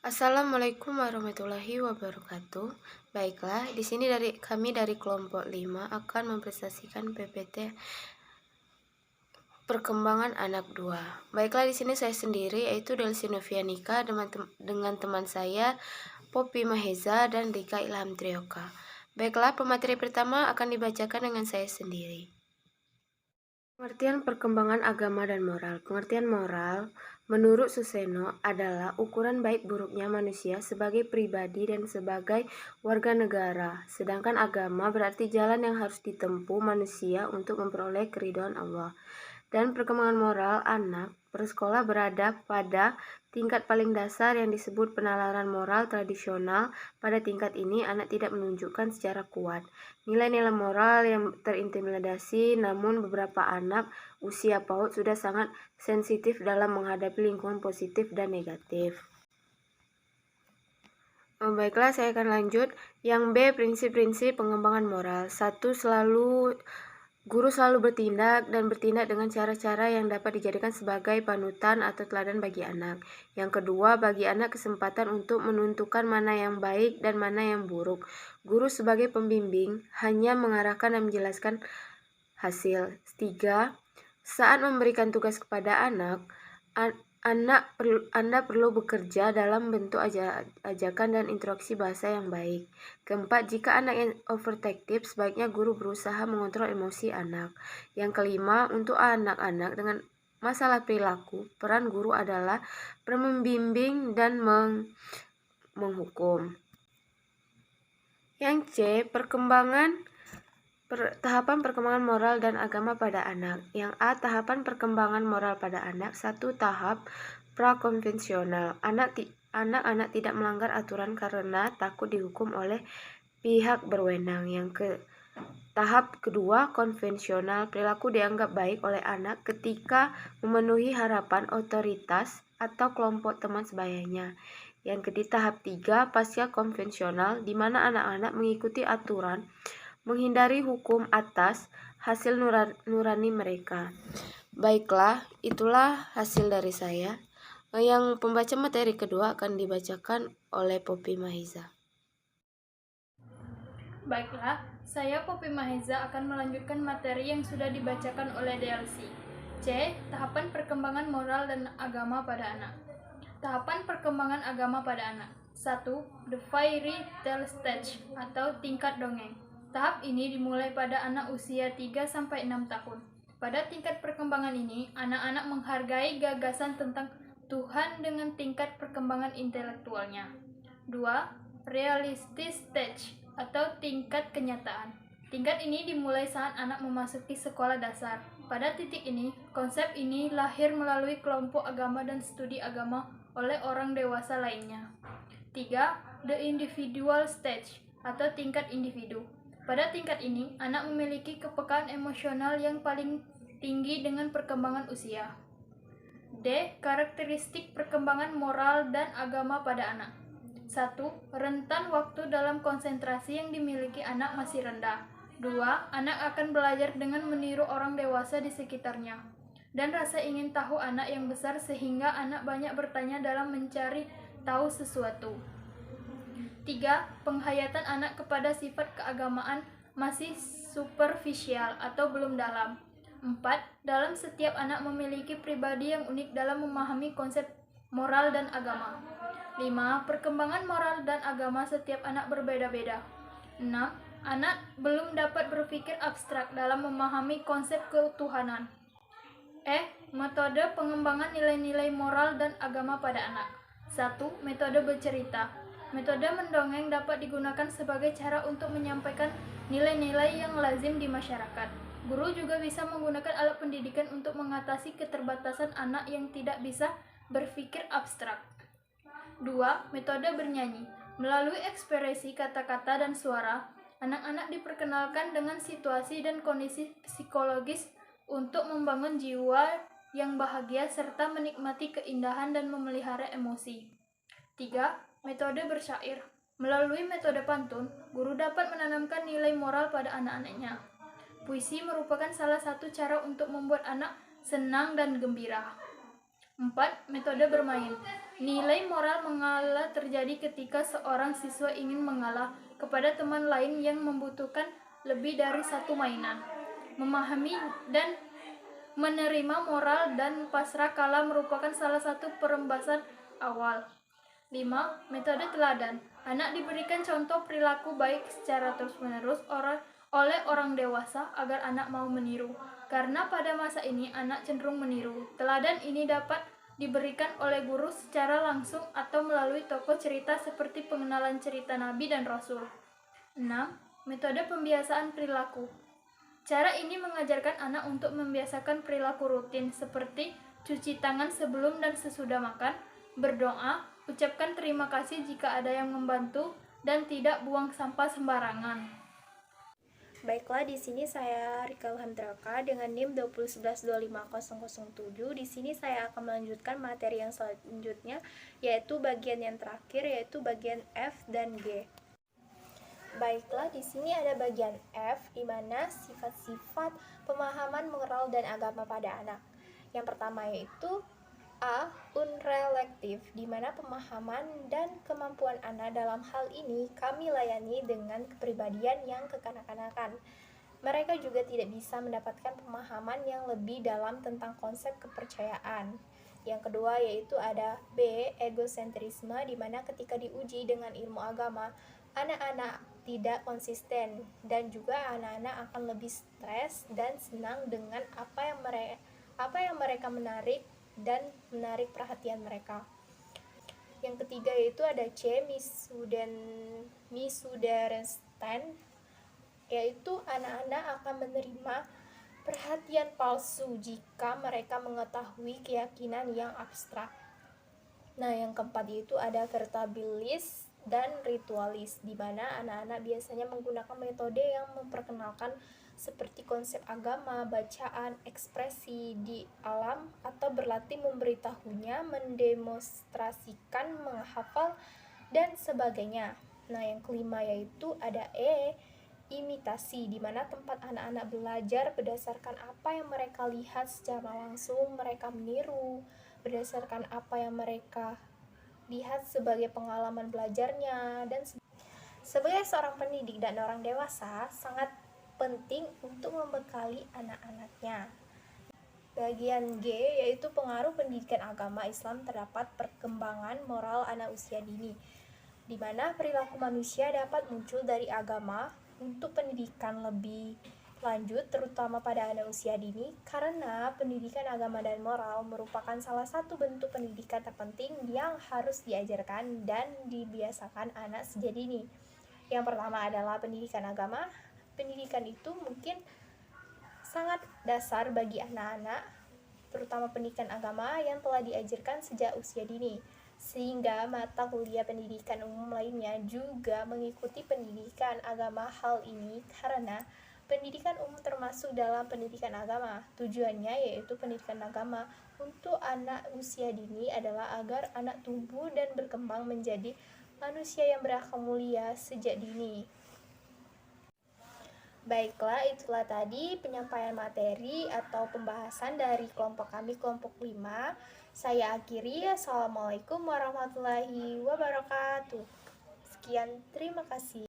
Assalamualaikum warahmatullahi wabarakatuh. Baiklah, di sini kami dari kelompok 5 akan mempresentasikan PPT Perkembangan Anak 2. Baiklah, di sini saya sendiri yaitu Delsi Novianika dengan teman saya Poppy Maheza dan Rika Ilham Trioka. Baiklah, pemateri pertama akan dibacakan dengan saya sendiri. Pengertian perkembangan agama dan moral. Pengertian moral menurut Suseno adalah ukuran baik buruknya manusia sebagai pribadi dan sebagai warga negara. Sedangkan agama berarti jalan yang harus ditempuh manusia untuk memperoleh keridhaan Allah. Dan perkembangan moral anak bersekolah berada pada tingkat paling dasar yang disebut penalaran moral tradisional. Pada tingkat ini anak tidak menunjukkan secara kuat nilai-nilai moral yang terintimidasi, namun beberapa anak usia PAUD sudah sangat sensitif dalam menghadapi lingkungan positif dan negatif. Baiklah, saya akan lanjut. Yang B, prinsip-prinsip pengembangan moral. 1. Guru selalu bertindak dengan cara-cara yang dapat dijadikan sebagai panutan atau teladan bagi anak. Yang kedua, bagi anak kesempatan untuk menentukan mana yang baik dan mana yang buruk. Guru sebagai pembimbing hanya mengarahkan dan menjelaskan hasil. 3. Saat memberikan tugas kepada Anda perlu bekerja dalam bentuk ajakan dan instruksi bahasa yang baik. Keempat, jika anak yang overprotective, sebaiknya guru berusaha mengontrol emosi anak. Yang kelima, untuk anak-anak dengan masalah perilaku, peran guru adalah membimbing dan menghukum. Yang C, tahapan perkembangan moral dan agama pada anak. Yang A, tahapan perkembangan moral pada anak. 1. Tahap prakonvensional. Anak-anak tidak melanggar aturan karena takut dihukum oleh pihak berwenang. Tahap kedua, konvensional. Perilaku dianggap baik oleh anak ketika memenuhi harapan otoritas atau kelompok teman sebayanya. Yang ketiga, tahap 3, pasca konvensional, di mana anak-anak mengikuti aturan, menghindari hukum atas hasil nurani mereka. Baiklah, itulah hasil dari saya. Yang pembaca materi kedua akan dibacakan oleh Poppy Maheza. Baiklah, saya Poppy Maheza akan melanjutkan materi yang sudah dibacakan oleh Delsi. C. Tahapan perkembangan moral dan agama pada anak. Tahapan perkembangan agama pada anak. 1. The Fairy Tale Stage atau tingkat dongeng. Tahap ini dimulai pada anak usia 3-6 tahun. Pada tingkat perkembangan ini, anak-anak menghargai gagasan tentang Tuhan dengan tingkat perkembangan intelektualnya. 2. Realistic Stage atau tingkat kenyataan. Tingkat ini dimulai saat anak memasuki sekolah dasar. Pada titik ini, konsep ini lahir melalui kelompok agama dan studi agama oleh orang dewasa lainnya. 3. The Individual Stage atau tingkat individu. Pada tingkat ini, anak memiliki kepekaan emosional yang paling tinggi dengan perkembangan usia. D. Karakteristik perkembangan moral dan agama pada anak. 1. Rentan waktu dalam konsentrasi yang dimiliki anak masih rendah. 2. Anak akan belajar dengan meniru orang dewasa di sekitarnya. Dan rasa ingin tahu anak yang besar sehingga anak banyak bertanya dalam mencari tahu sesuatu. 3. Penghayatan anak kepada sifat keagamaan masih superficial atau belum dalam. 4. Dalam setiap anak memiliki pribadi yang unik dalam memahami konsep moral dan agama. 5. Perkembangan moral dan agama setiap anak berbeda-beda. 6. Anak belum dapat berpikir abstrak dalam memahami konsep ketuhanan. Metode pengembangan nilai-nilai moral dan agama pada anak. 1. Metode bercerita. Metode mendongeng dapat digunakan sebagai cara untuk menyampaikan nilai-nilai yang lazim di masyarakat. Guru juga bisa menggunakan alat pendidikan untuk mengatasi keterbatasan anak yang tidak bisa berpikir abstrak. 2. Metode bernyanyi. Melalui ekspresi kata-kata dan suara, anak-anak diperkenalkan dengan situasi dan kondisi psikologis untuk membangun jiwa yang bahagia serta menikmati keindahan dan memelihara emosi. 3. Metode bersyair. Melalui metode pantun, guru dapat menanamkan nilai moral pada anak-anaknya. Puisi merupakan salah satu cara untuk membuat anak senang dan gembira. 4. Metode bermain. Nilai moral mengalah terjadi ketika seorang siswa ingin mengalah kepada teman lain yang membutuhkan lebih dari satu mainan. Memahami dan menerima moral dan pasrah kalah merupakan salah satu perembasan awal. 5. Metode teladan. Anak diberikan contoh perilaku baik secara terus-menerus oleh orang dewasa agar anak mau meniru. Karena pada masa ini anak cenderung meniru. Teladan ini dapat diberikan oleh guru secara langsung atau melalui tokoh cerita seperti pengenalan cerita Nabi dan Rasul. 6. Metode pembiasaan perilaku. Cara ini mengajarkan anak untuk membiasakan perilaku rutin seperti cuci tangan sebelum dan sesudah makan, berdoa, ucapkan terima kasih jika ada yang membantu, dan tidak buang sampah sembarangan. Baiklah, di sini saya Rika Ilham Trioka dengan NIM 201125007. Di sini saya akan melanjutkan materi yang selanjutnya, yaitu bagian yang terakhir, yaitu bagian F dan G. Baiklah, di sini ada bagian F, di mana sifat-sifat pemahaman moral dan agama pada anak. Yang pertama yaitu A. Unrelektif, di mana pemahaman dan kemampuan anak dalam hal ini kami layani dengan kepribadian yang kekanak-kanakan. Mereka juga tidak bisa mendapatkan pemahaman yang lebih dalam tentang konsep kepercayaan. Yang kedua yaitu ada B. Egosentrisme, di mana ketika diuji dengan ilmu agama, anak-anak tidak konsisten dan juga anak-anak akan lebih stres dan senang dengan apa yang mereka menarik dan menarik perhatian mereka. Yang ketiga yaitu ada C. Misuderestand, yaitu anak-anak akan menerima perhatian palsu jika mereka mengetahui keyakinan yang abstrak. Nah, yang keempat yaitu ada veritabilis dan ritualis, di mana anak-anak biasanya menggunakan metode yang memperkenalkan seperti konsep agama, bacaan, ekspresi di alam, atau berlatih memberitahunya, mendemonstrasikan, menghafal, dan sebagainya. Nah, yang kelima yaitu ada E. Imitasi, di mana tempat anak-anak belajar berdasarkan apa yang mereka lihat secara langsung, mereka meniru berdasarkan apa yang mereka lihat sebagai pengalaman belajarnya. Dan sebagai seorang pendidik dan orang dewasa, sangat penting untuk membekali anak-anaknya. Bagian G yaitu pengaruh pendidikan agama Islam terhadap perkembangan moral anak usia dini, di mana perilaku manusia dapat muncul dari agama untuk pendidikan lebih lanjut, terutama pada anak usia dini, karena pendidikan agama dan moral merupakan salah satu bentuk pendidikan terpenting yang harus diajarkan dan dibiasakan anak sejak dini. Yang pertama adalah pendidikan agama. Pendidikan itu mungkin sangat dasar bagi anak-anak, terutama pendidikan agama yang telah diajarkan sejak usia dini, sehingga mata kuliah pendidikan umum lainnya juga mengikuti pendidikan agama. Hal ini karena pendidikan umum termasuk dalam pendidikan agama. Tujuannya yaitu pendidikan agama untuk anak usia dini adalah agar anak tumbuh dan berkembang menjadi manusia yang berakhlak mulia sejak dini. Baiklah, itulah tadi penyampaian materi atau pembahasan dari kelompok kami, kelompok 5. Saya akhiri. Assalamualaikum warahmatullahi wabarakatuh. Sekian, terima kasih.